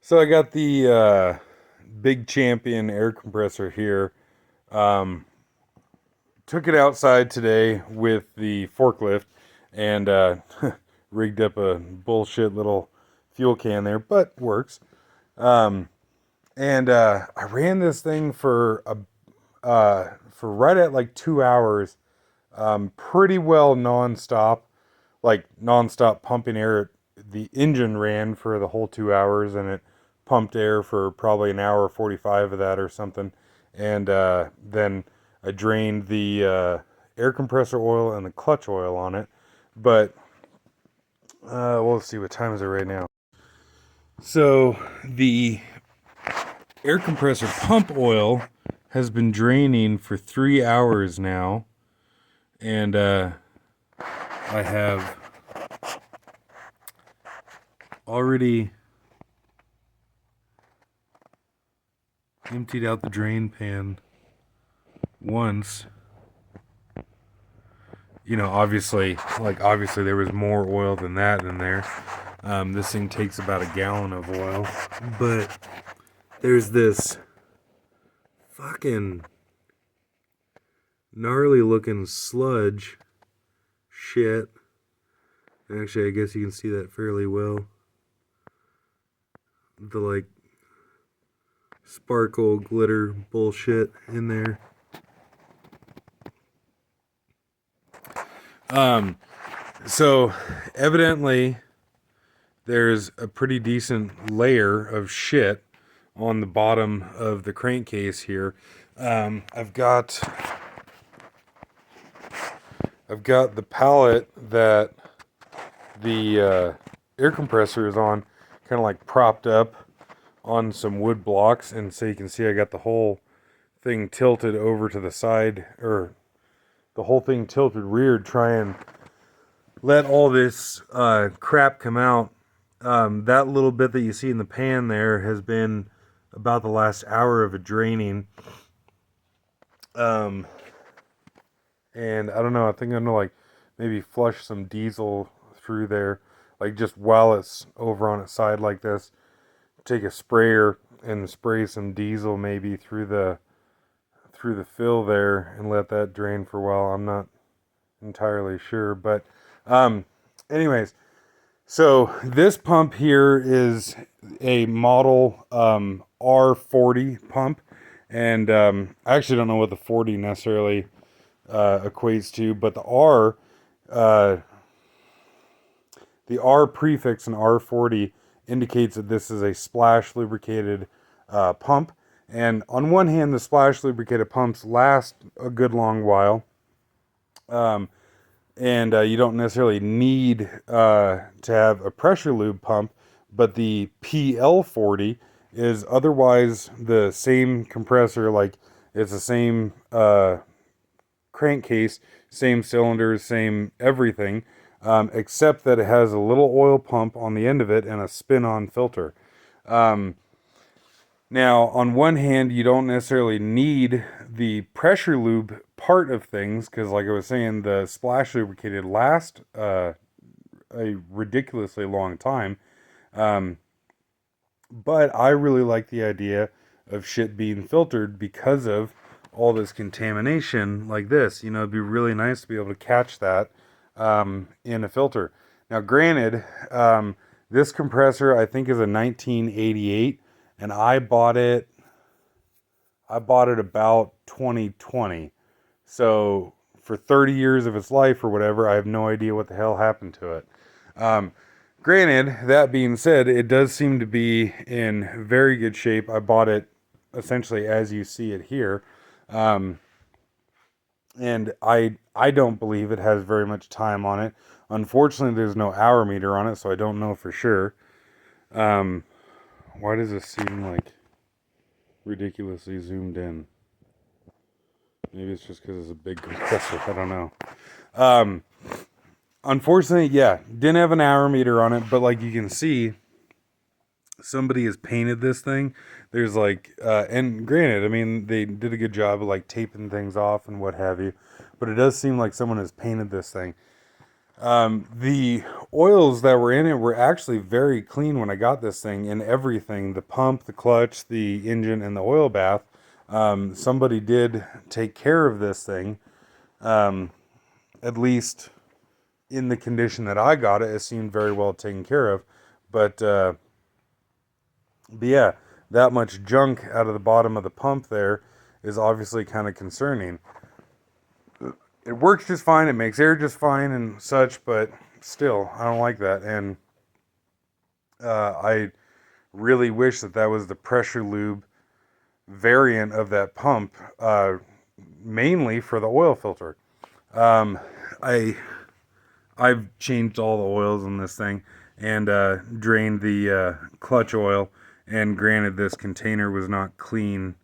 So I got the big champion air compressor here. Um, Took it outside today with the forklift and rigged up a bullshit little fuel can there, but works. Um, and I ran this thing for right at like 2 hours, pretty well nonstop, like nonstop pumping air. The engine ran for the whole 2 hours, and it pumped air for probably an hour 45 of that or something. And then I drained the air compressor oil and the clutch oil on it. But we'll see, what time is it right now? So the air compressor pump oil has been draining for 3 hours now, and I have already emptied out the drain pan once. Obviously there was more oil than that in there. This thing takes about a gallon of oil, but there's this fucking gnarly looking sludge shit. Actually, I guess you can see that fairly well. The like sparkle glitter bullshit in there. So evidently there's a pretty decent layer of shit on the bottom of the crankcase here. I've got the pallet that the air compressor is on, kind of like propped up on some wood blocks, and so you can see I got the whole thing tilted over to the side, or the whole thing tilted rear, try and let all this crap come out. That little bit that you see in the pan there has been about the last hour of it draining. And I don't know, I think I'm gonna like maybe flush some diesel through there, like just while it's over on its side like this. Take a sprayer and spray some diesel maybe through the fill there and let that drain for a while. I'm not entirely sure, but anyways, so this pump here is a model R40 pump, and I actually don't know what the 40 necessarily equates to, but uh, the R prefix in R40 indicates that this is a splash lubricated pump. And on one hand, the splash lubricated pumps last a good long while. And you don't necessarily need to have a pressure lube pump, but the PL40 is otherwise the same compressor, like it's the same crankcase, same cylinders, same everything, except that it has a little oil pump on the end of it and a spin-on filter. Now, on one hand, you don't necessarily need the pressure lube part of things because, like I was saying, the splash lubricated last a ridiculously long time. Um, but I really like the idea of shit being filtered because of all this contamination like this. You know, it'd be really nice to be able to catch that in a filter. Now, granted, this compressor I think is a 1988, and I bought it. I bought it about 2020. So for 30 years of its life or whatever, I have no idea what the hell happened to it. Um, Granted, that being said, it does seem to be in very good shape. I bought it essentially as you see it here. Um, and I don't believe it has very much time on it. Unfortunately, there's no hour meter on it, so I don't know for sure. Um, why does this seem like ridiculously zoomed in? Maybe it's just because it's a big compressor. I don't know. Um, Unfortunately, yeah, didn't have an hour meter on it, but like you can see, somebody has painted this thing. There's like, and granted, I mean, they did a good job of like taping things off and what have you, but it does seem like someone has painted this thing. The oils that were in it were actually very clean when I got this thing, and everything, the pump, the clutch, the engine, and the oil bath. Somebody did take care of this thing, at least in the condition that I got it. It seemed very well taken care of. But yeah, that much junk out of the bottom of the pump there is obviously kind of concerning. It works just fine, it makes air just fine and such, but still, I don't like that. And I really wish that that was the pressure lube variant of that pump, mainly for the oil filter. Um, I I've changed all the oils in this thing and drained the clutch oil. And granted, this container was not clean.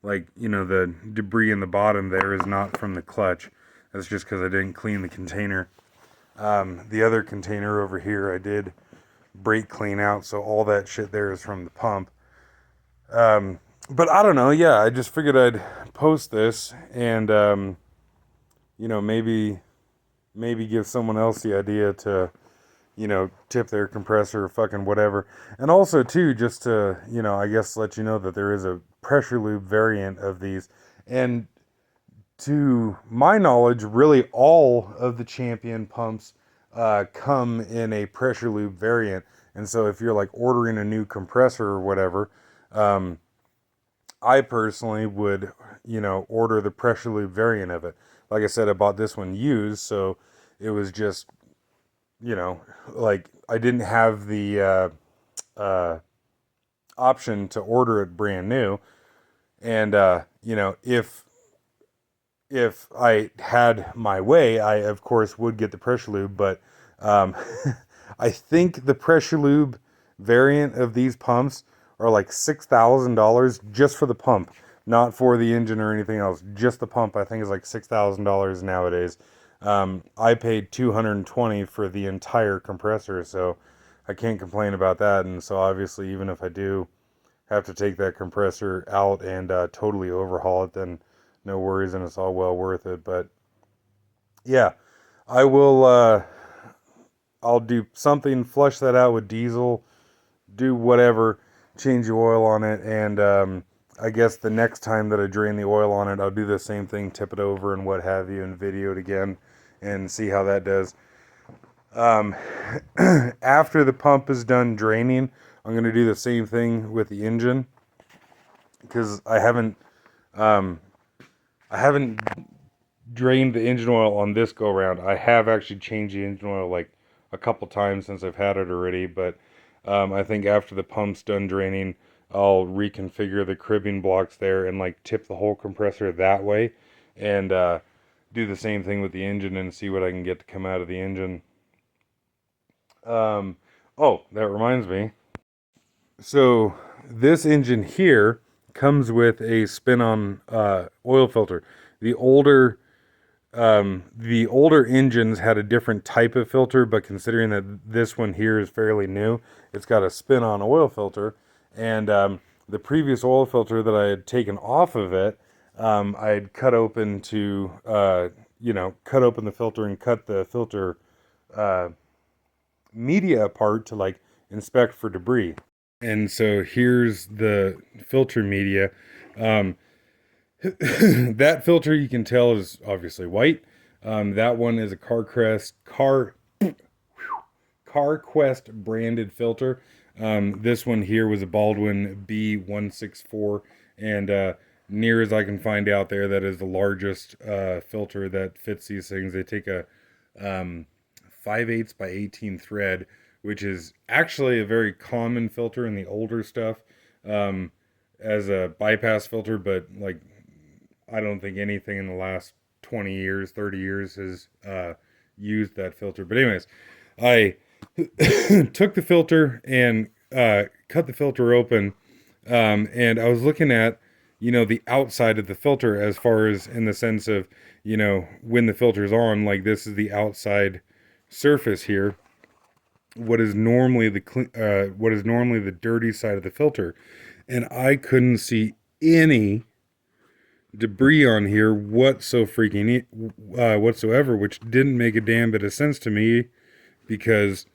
Like, you know, the debris in the bottom there is not from the clutch. That's just because I didn't clean the container. The other container over here I did brake clean out, so all that shit there is from the pump. But I don't know. Yeah, I just figured I'd post this and, you know, maybe give someone else the idea to, you know, tip their compressor or fucking whatever. And also, too, just to, you know, I guess let you know that there is a pressure lube variant of these. And to my knowledge, really all of the Champion pumps come in a pressure lube variant. And so if you're like ordering a new compressor or whatever, I personally would, you know, order the pressure lube variant of it. Like I said, I bought this one used, so it was just, you know, like I didn't have the option to order it brand new. And, you know, if I had my way, I of course would get the pressure lube, but um, I think the pressure lube variant of these pumps are like $6,000 just for the pump, not for the engine or anything else. Just the pump, I think, is like $6,000 nowadays. I paid $220 for the entire compressor, so I can't complain about that. And so obviously, even if I do have to take that compressor out and totally overhaul it, then no worries, and it's all well worth it. But yeah, I will. I'll do something, flush that out with diesel, do whatever, change the oil on it, and I guess the next time that I drain the oil on it, I'll do the same thing, tip it over and what have you, and video it again, and see how that does. After the pump is done draining, I'm going to do the same thing with the engine, because I haven't drained the engine oil on this go round. I have actually changed the engine oil like a couple times since I've had it already, but I think after the pump's done draining, I'll reconfigure the cribbing blocks there and like tip the whole compressor that way, and do the same thing with the engine and see what I can get to come out of the engine. Oh, that reminds me. So this engine here comes with a spin-on oil filter. The older the older engines had a different type of filter, but considering that this one here is fairly new, it's got a spin-on oil filter. And the previous oil filter that I had taken off of it, I had cut open to, you know, cut open the filter and cut the filter media apart to like inspect for debris. And so here's the filter media. That filter you can tell is obviously white. That one is a CarQuest branded filter. This one here was a Baldwin B164, and near as I can find out there, that is the largest filter that fits these things. They take a 5/8 by 18 thread, which is actually a very common filter in the older stuff, as a bypass filter, but like I don't think anything in the last 20 years, 30 years has used that filter. But anyways, I took the filter and cut the filter open, and I was looking at, you know, the outside of the filter as far as in the sense of, you know, when the filter's on, like this is the outside surface here. What is normally the dirty side of the filter, and I couldn't see any debris on here whatsoever, which didn't make a damn bit of sense to me because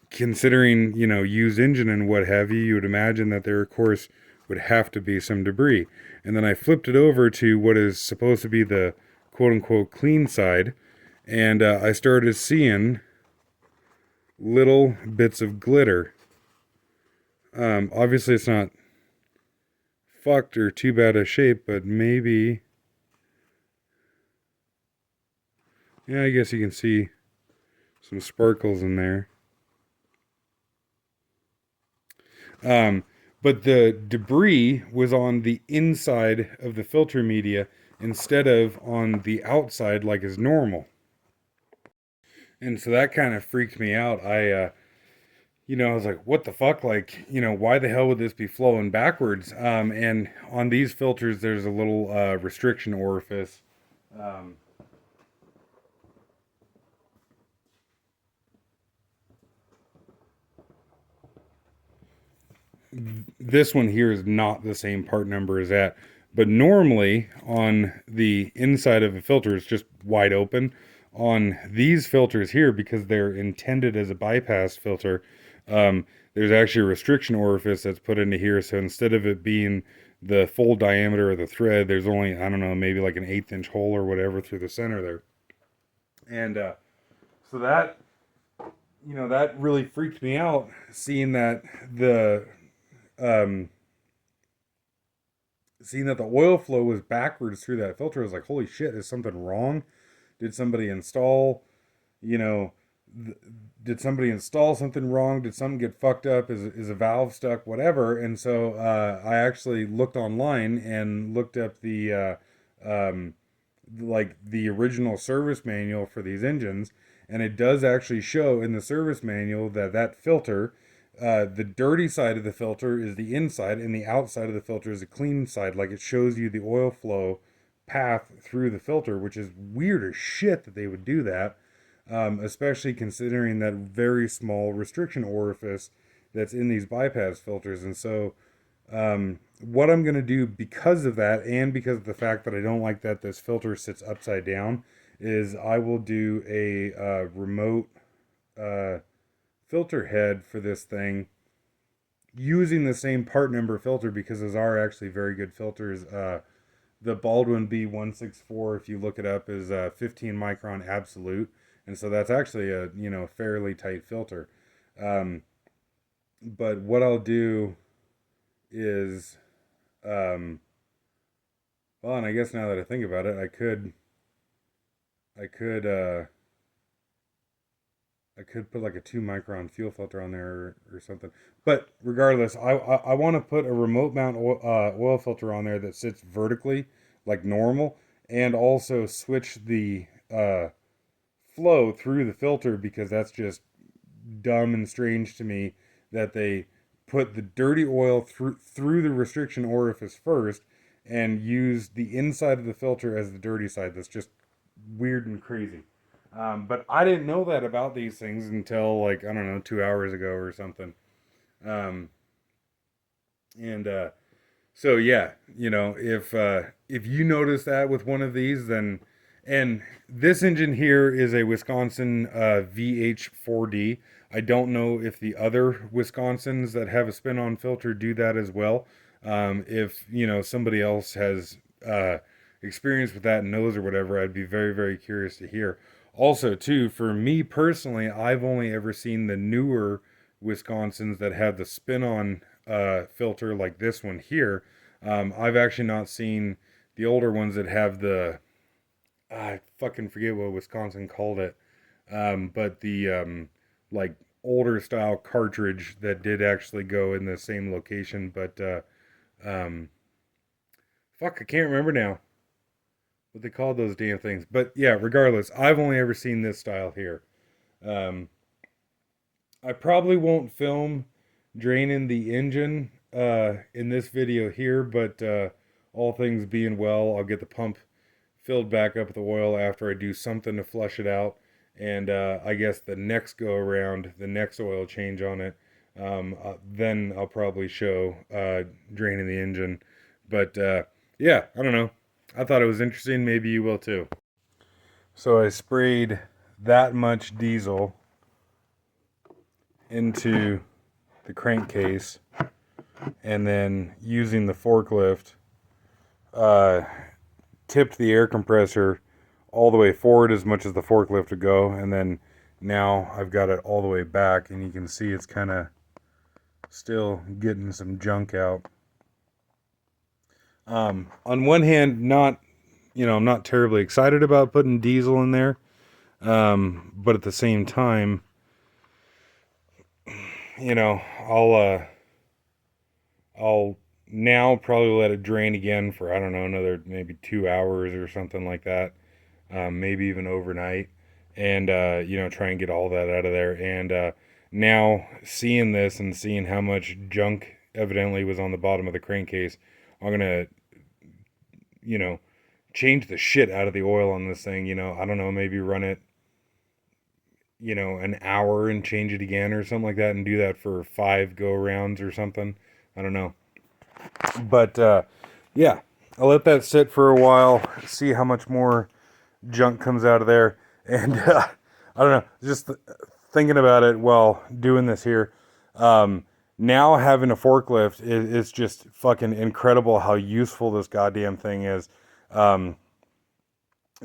considering, used engine and what have you, you would imagine that there, of course, would have to be some debris. And then I flipped it over to what is supposed to be the quote unquote clean side, and I started seeing little bits of glitter. Obviously, it's not fucked or too bad a shape, but maybe. Yeah, I guess you can see some sparkles in there. Um, but the debris was on the inside of the filter media instead of on the outside like is normal. And so that kind of freaked me out. I was like, what the fuck? Like, why the hell would this be flowing backwards? And on these filters, there's a little restriction orifice. Um, this one here is not the same part number as that. But normally on the inside of a filter, it's just wide open. On these filters here, because they're intended as a bypass filter, there's actually a restriction orifice that's put into here. So instead of it being the full diameter of the thread, there's only, I don't know, maybe like an 1/8 inch hole or whatever through the center there. And so that really freaked me out, seeing that um, the oil flow was backwards through that filter. I was like, holy shit, is something wrong? Did somebody install, you know, did somebody install something wrong? Did something get fucked up? Is a valve stuck? Whatever. And so I actually looked online and looked up like the original service manual for these engines, and it does actually show in the service manual that filter, the dirty side of the filter is the inside, and the outside of the filter is the clean side. Like, it shows you the oil flow path through the filter, which is weird as shit that they would do that, especially considering that very small restriction orifice that's in these bypass filters. And so, what I'm going to do because of that, and because of the fact that I don't like that this filter sits upside down, is I will do a remote filter head for this thing using the same part number filter, because those are actually very good filters. The Baldwin B164, if you look it up, is 15 micron absolute, and so that's actually a fairly tight filter. But what I'll do is, well, and I guess now that I think about it, I could put like a 2 micron fuel filter on there, or something. But regardless, I want to put a remote mount oil filter on there that sits vertically like normal, and also switch the flow through the filter, because that's just dumb and strange to me that they put the dirty oil through the restriction orifice first and use the inside of the filter as the dirty side. That's just weird and crazy. But I didn't know that about these things until, like, I don't know, 2 hours ago or something. Um, and So yeah, if you notice that with one of these, then, and this engine here is a Wisconsin VH4D. I don't know if the other Wisconsins that have a spin-on filter do that as well. If somebody else has experience with that and knows or whatever, I'd be very, very curious to hear. Also, too, for me personally, I've only ever seen the newer Wisconsins that have the spin-on filter like this one here. I've actually not seen the older ones that have I fucking forget what Wisconsin called it, but the like older style cartridge that did actually go in the same location. But um, fuck, I can't remember now what they called those damn things. But yeah, regardless, I've only ever seen this style here. Um, I probably won't film draining the engine in this video here, but all things being well, I'll get the pump filled back up with oil after I do something to flush it out. And I guess the next go around, the next oil change on it, then I'll probably show draining the engine. But yeah, I don't know. I thought it was interesting. Maybe you will too. So I sprayed that much diesel into the crankcase, and then using the forklift, uh, tipped the air compressor all the way forward as much as the forklift would go, and then now I've got it all the way back, and you can see it's kind of still getting some junk out. On one hand, I'm not terribly excited about putting diesel in there, but at the same time, you know, I'll now probably let it drain again for, I don't know, another maybe 2 hours or something like that, maybe even overnight, and try and get all that out of there. And now seeing this and seeing how much junk evidently was on the bottom of the crankcase, I'm gonna, you know, change the shit out of the oil on this thing. I don't know, maybe run it, an hour and change it again or something like that, and do that for 5 go-rounds or something. I don't know. But yeah, I'll let that sit for a while, see how much more junk comes out of there. And I don't know, just thinking about it while doing this here. Now having a forklift is just fucking incredible how useful this goddamn thing is.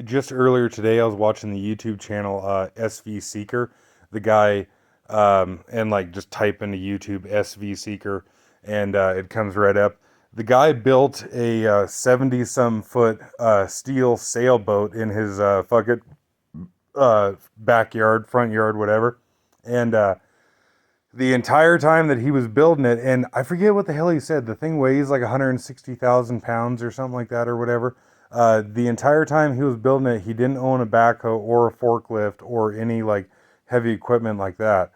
Just earlier today, I was watching the YouTube channel SV Seeker. The guy, and like just type into YouTube SV Seeker, and it comes right up. The guy built a 70-some foot steel sailboat in his fucking backyard, front yard, whatever. And the entire time that he was building it, and I forget what the hell he said, the thing weighs like 160,000 pounds or something like that or whatever. The entire time he was building it, he didn't own a backhoe or a forklift or any like heavy equipment like that.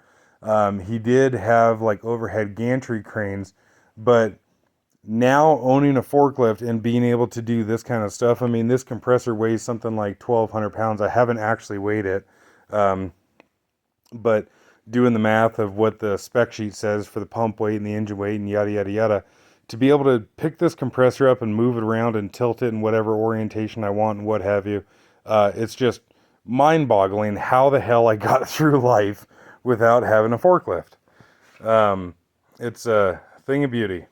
He did have like overhead gantry cranes, but now owning a forklift and being able to do this kind of stuff, I mean, this compressor weighs something like 1,200 pounds. I haven't actually weighed it, but doing the math of what the spec sheet says for the pump weight and the engine weight and yada, yada, yada, to be able to pick this compressor up and move it around and tilt it in whatever orientation I want and what have you, it's just mind-boggling how the hell I got through life without having a forklift. It's a thing of beauty.